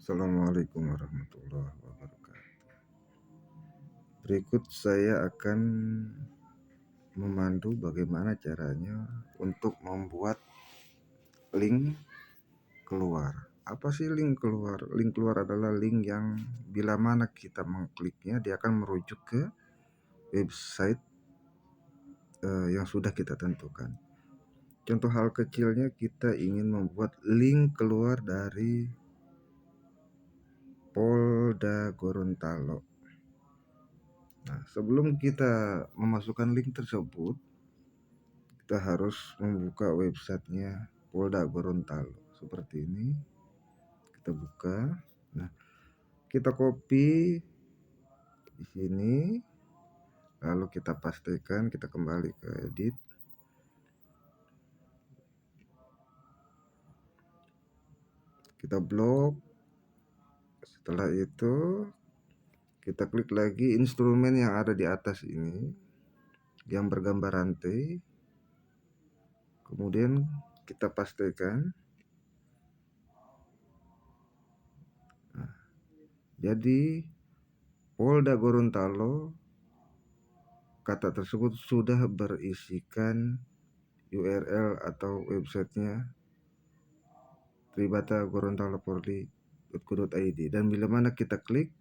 Assalamualaikum warahmatullahi wabarakatuh. Berikut saya akan memandu bagaimana caranya untuk membuat link keluar. Apa sih link keluar? Link keluar adalah link yang bila mana kita mengkliknya dia akan merujuk ke website yang sudah kita tentukan. Contoh hal kecilnya, kita ingin membuat link keluar dari Polda Gorontalo. Nah, sebelum kita memasukkan link tersebut, kita harus membuka websitenya Polda Gorontalo seperti ini. Kita buka. Nah, kita copy di sini, lalu kita pastikan, kita kembali ke edit. Kita blok. Setelah itu kita klik lagi instrumen yang ada di atas ini yang bergambar rantai. Kemudian kita pastikan. Nah, jadi Polda Gorontalo, kata tersebut sudah berisikan URL atau websitenya tribatagorontalo.polri.go.id, dan bila mana kita klik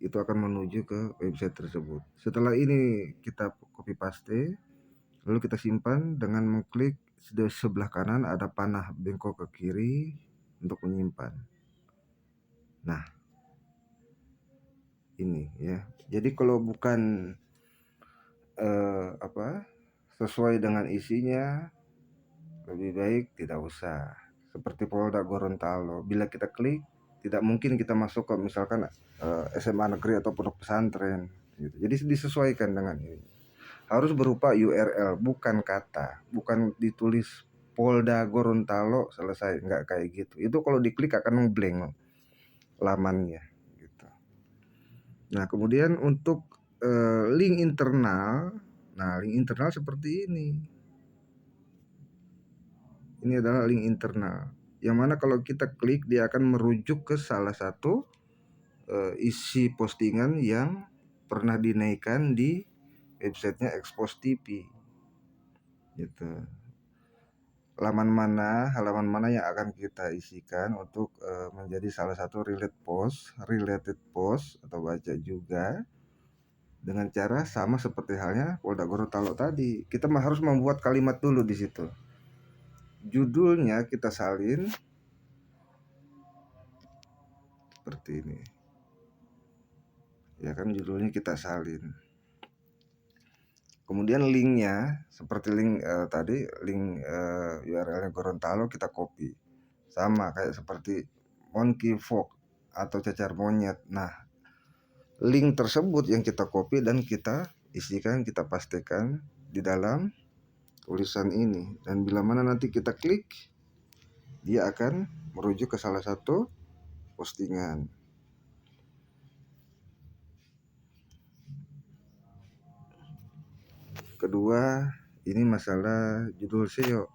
itu akan menuju ke website tersebut. Setelah ini kita copy paste, lalu kita simpan dengan mengklik di sebelah kanan ada panah bengkok ke kiri untuk menyimpan. Nah, ini ya. Jadi kalau bukan sesuai dengan isinya, lebih baik tidak usah. Seperti Polda Gorontalo, bila kita klik tidak mungkin kita masuk ke misalkan SMA negeri atau pondok pesantren gitu. Jadi disesuaikan dengan ini. Harus berupa URL, bukan kata, bukan ditulis Polda Gorontalo selesai, nggak kayak gitu. Itu kalau diklik akan ngeblank lamannya gitu. Nah, kemudian untuk link internal, link internal seperti ini. Ini adalah link internal, yang mana kalau kita klik dia akan merujuk ke salah satu isi postingan yang pernah dinaikkan di websitenya Expose TV gitu. Halaman mana yang akan kita isikan untuk menjadi salah satu related post atau baca juga, dengan cara sama seperti halnya Polda Gorontalo tadi. Kita harus membuat kalimat dulu di situ. Judulnya kita salin seperti ini. Ya kan, judulnya kita salin. Kemudian linknya seperti link tadi, link URL-nya Gorontalo kita copy. Sama kayak seperti monkey frog atau cacar monyet. Nah, link tersebut yang kita copy dan kita isikan, kita pastikan di dalam tulisan ini, dan bila mana nanti kita klik dia akan merujuk ke salah satu postingan. Kedua, ini masalah judul SEO.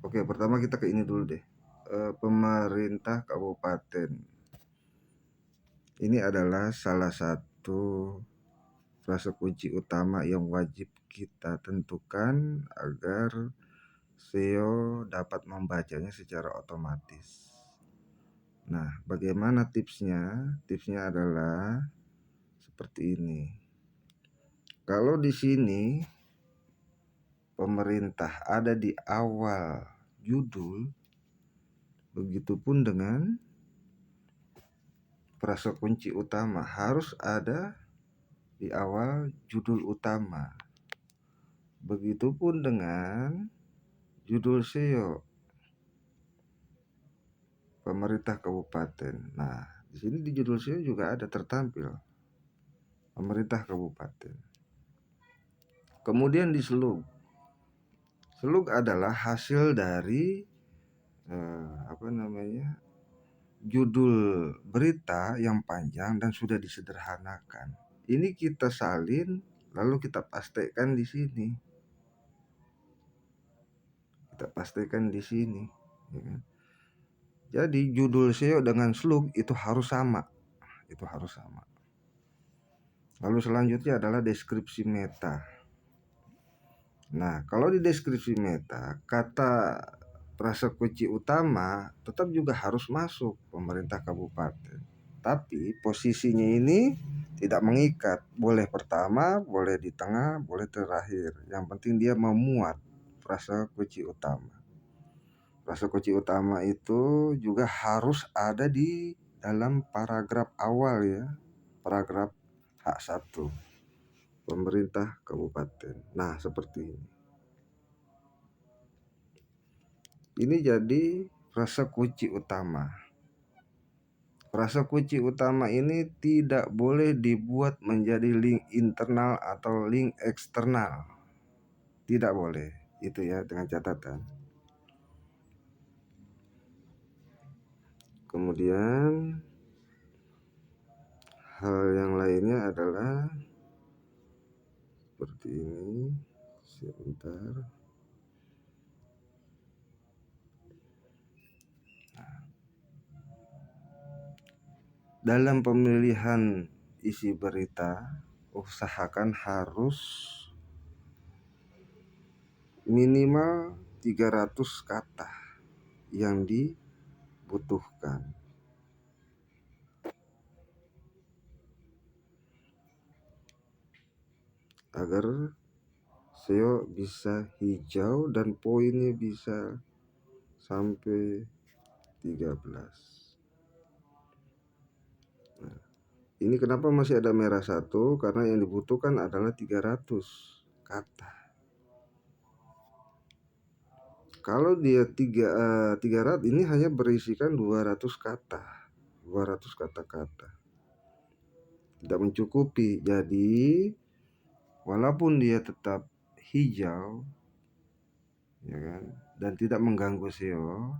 Oke, pertama kita ke ini dulu deh. Pemerintah kabupaten. Ini adalah salah satu frase kunci utama yang wajib kita tentukan agar SEO dapat membacanya secara otomatis. Nah, bagaimana tipsnya? Tipsnya adalah seperti ini. Kalau di sini pemerintah ada di awal judul, begitupun dengan frase kunci utama harus ada di awal judul utama. Begitupun dengan judul SEO pemerintah kabupaten. Nah, di sini di judul SEO juga ada tertampil pemerintah kabupaten. Kemudian di slug. Slug adalah hasil dari judul berita yang panjang dan sudah disederhanakan. Ini kita salin lalu kita pastikan di sini. Kita pastikan di sini, ya kan? Jadi judul SEO dengan slug itu harus sama, Lalu selanjutnya adalah deskripsi meta. Nah, kalau di deskripsi meta, kata frase kunci utama tetap juga harus masuk pemerintah kabupaten. Tapi posisinya ini tidak mengikat, boleh pertama, boleh di tengah, boleh terakhir. Yang penting dia memuat frase kunci utama. Frase kunci utama itu juga harus ada di dalam paragraf awal ya, paragraf H1 pemerintah kabupaten. Nah, seperti ini. Ini jadi frase kunci utama. Frase kunci utama ini tidak boleh dibuat menjadi link internal atau link eksternal. Tidak boleh. Itu ya, dengan catatan. Kemudian hal yang lainnya adalah seperti ini. Sebentar. Dalam pemilihan isi berita, usahakan harus minimal 300 kata yang dibutuhkan. Agar SEO bisa hijau dan poinnya bisa sampai 13. Nah, ini kenapa masih ada merah satu? Karena yang dibutuhkan adalah 300 kata. Kalau dia 300 ini hanya berisikan 200 kata. 200 kata-kata. Tidak mencukupi. Jadi walaupun dia tetap hijau ya kan, dan tidak mengganggu SEO,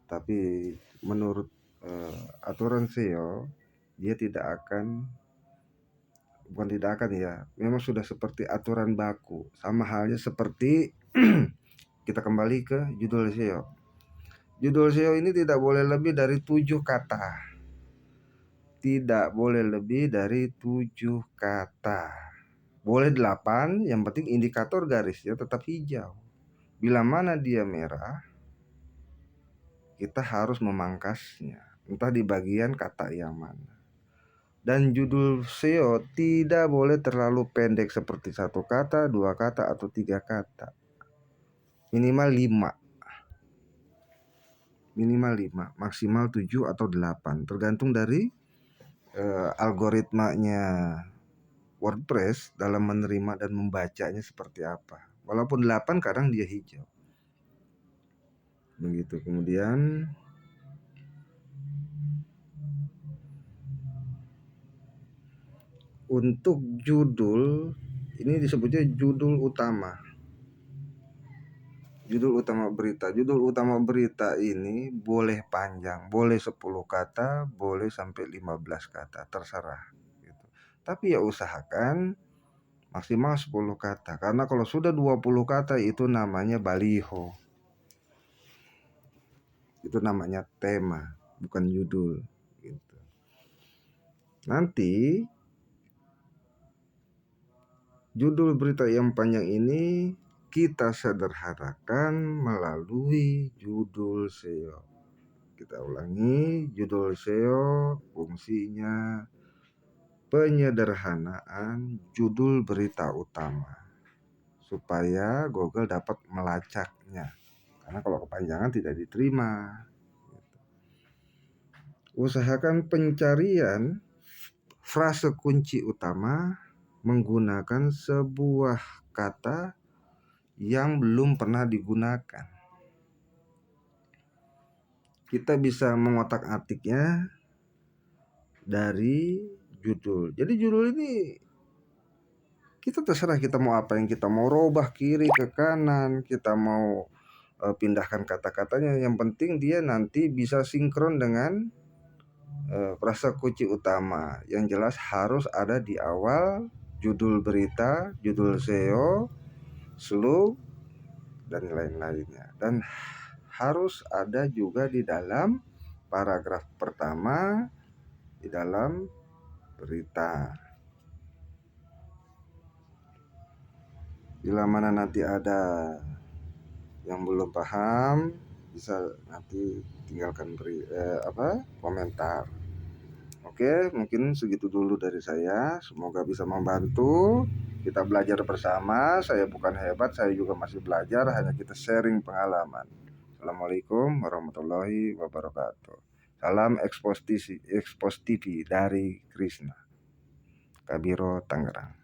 tapi menurut aturan SEO dia bukan tidak akan ya, memang sudah seperti aturan baku. Sama halnya seperti kita kembali ke judul SEO. Judul SEO ini tidak boleh lebih dari 7 kata. Tidak boleh lebih dari 7 kata. Boleh 8, yang penting indikator garisnya tetap hijau. Bila mana dia merah, kita harus memangkasnya, entah di bagian kata yang mana. Dan judul SEO tidak boleh terlalu pendek seperti 1 kata, 2 kata, atau 3 kata. Minimal 5. Maksimal 7 atau 8. Tergantung dari algoritmanya WordPress dalam menerima dan membacanya seperti apa. Walaupun 8 kadang dia hijau. Begitu. Kemudian untuk judul, ini disebutnya judul utama. Judul utama berita. Judul utama berita ini boleh panjang, boleh 10 kata, boleh sampai 15 kata, terserah gitu. Tapi ya usahakan maksimal 10 kata. Karena kalau sudah 20 kata itu namanya baliho. Itu namanya tema, bukan judul gitu. Nanti judul berita yang panjang ini kita sederhanakan melalui judul SEO. Kita ulangi, judul SEO fungsinya penyederhanaan judul berita utama supaya Google dapat melacaknya. Karena kalau kepanjangan tidak diterima. Usahakan pencarian frase kunci utama menggunakan sebuah kata yang belum pernah digunakan. Kita bisa mengotak-atiknya dari judul. Jadi judul ini kita terserah kita mau apa, yang kita mau robah kiri ke kanan, kita mau pindahkan kata-katanya. Yang penting dia nanti bisa sinkron dengan frase kunci utama. Yang jelas harus ada di awal judul berita, judul SEO, slug, dan lain-lainnya. Dan harus ada juga di dalam paragraf pertama di dalam berita. Bila mana nanti ada yang belum paham, bisa nanti tinggalkan komentar. Oke, mungkin segitu dulu dari saya. Semoga bisa membantu. Kita belajar bersama. Saya bukan hebat, saya juga masih belajar. Hanya kita sharing pengalaman. Assalamualaikum warahmatullahi wabarakatuh. Salam Expos TV dari Krishna, Kabiro, Tangerang.